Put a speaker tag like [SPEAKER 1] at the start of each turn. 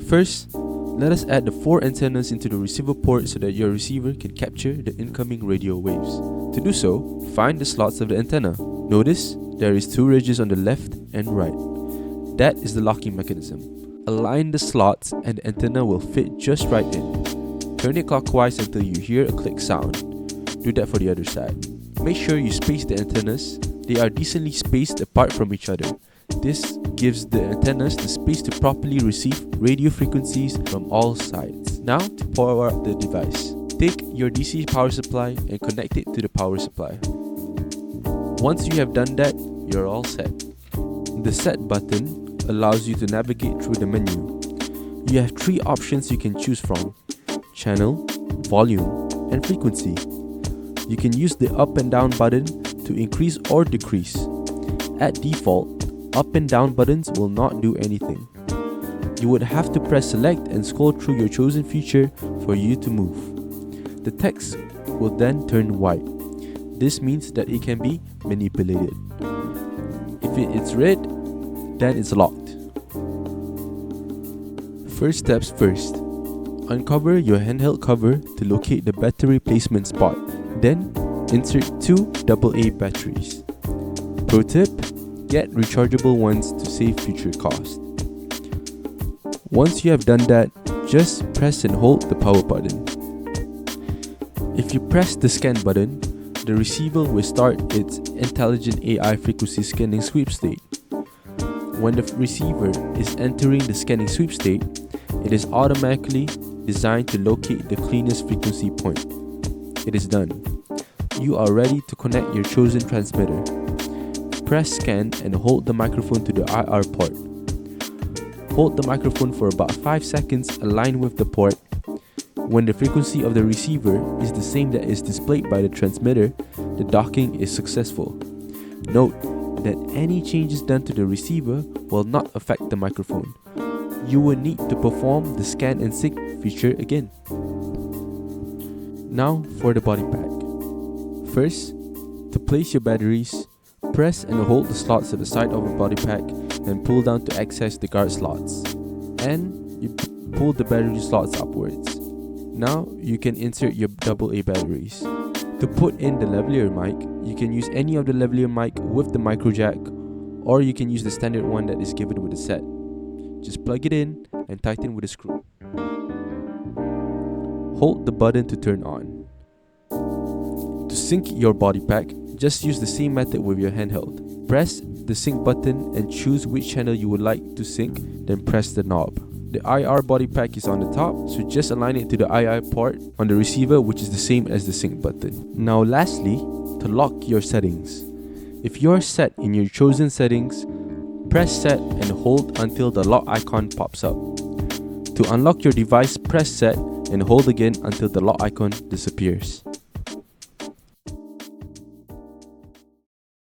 [SPEAKER 1] First, let us add the 4 antennas into the receiver port so that your receiver can capture the incoming radio waves. To do so, find the slots of the antenna. Notice there is 2 ridges on the left and right. That is the locking mechanism. Align the slots and the antenna will fit just right in. Turn it clockwise until you hear a click sound. Do that for the other side. Make sure you space the antennas. They are decently spaced apart from each other. This gives the antennas the space to properly receive radio frequencies from all sides. Now to power up the device. Take your DC power supply and connect it to the power supply. Once you have done that, you're all set. The set button allows you to navigate through the menu. You have 3 options you can choose from: channel, volume, and frequency. You can use the up and down button to increase or decrease. At default, up and down buttons will not do anything. You would have to press select and scroll through your chosen feature for you to move. The text will then turn white. This means that it can be manipulated. If it's red, then it's locked. First steps first. Uncover your handheld cover to locate the battery placement spot. Then, insert 2 AA batteries. Pro tip: get rechargeable ones to save future cost. Once you have done that, just press and hold the power button. If you press the scan button, the receiver will start its intelligent AI frequency scanning sweep state. When the receiver is entering the scanning sweep state, it is automatically designed to locate the cleanest frequency point. It is done. You are ready to connect your chosen transmitter. Press scan and hold the microphone to the IR port. Hold the microphone for about 5 seconds aligned with the port. When the frequency of the receiver is the same that is displayed by the transmitter, the docking is successful. Note that any changes done to the receiver will not affect the microphone. You will need to perform the scan and sync feature again. Now for the Bodypack. First, to place your batteries, press and hold the slots at the side of a Bodypack and pull down to access the guard slots. And you pull the battery slots upwards. Now you can insert your AA batteries. To put in the lavalier mic, you can use any of the lavalier mic with the micro jack, or you can use the standard one that is given with the set. Just plug it in and tighten with a screw. Hold the button to turn on. To sync your Bodypack, just use the same method with your handheld. Press the sync button and choose which channel you would like to sync, then press the knob. The IR Bodypack is on the top, so just align it to the II port on the receiver, which is the same as the sync button. Now lastly, to lock your settings. If you're set in your chosen settings, press set and hold until the lock icon pops up. To unlock your device, press set and hold again until the lock icon disappears.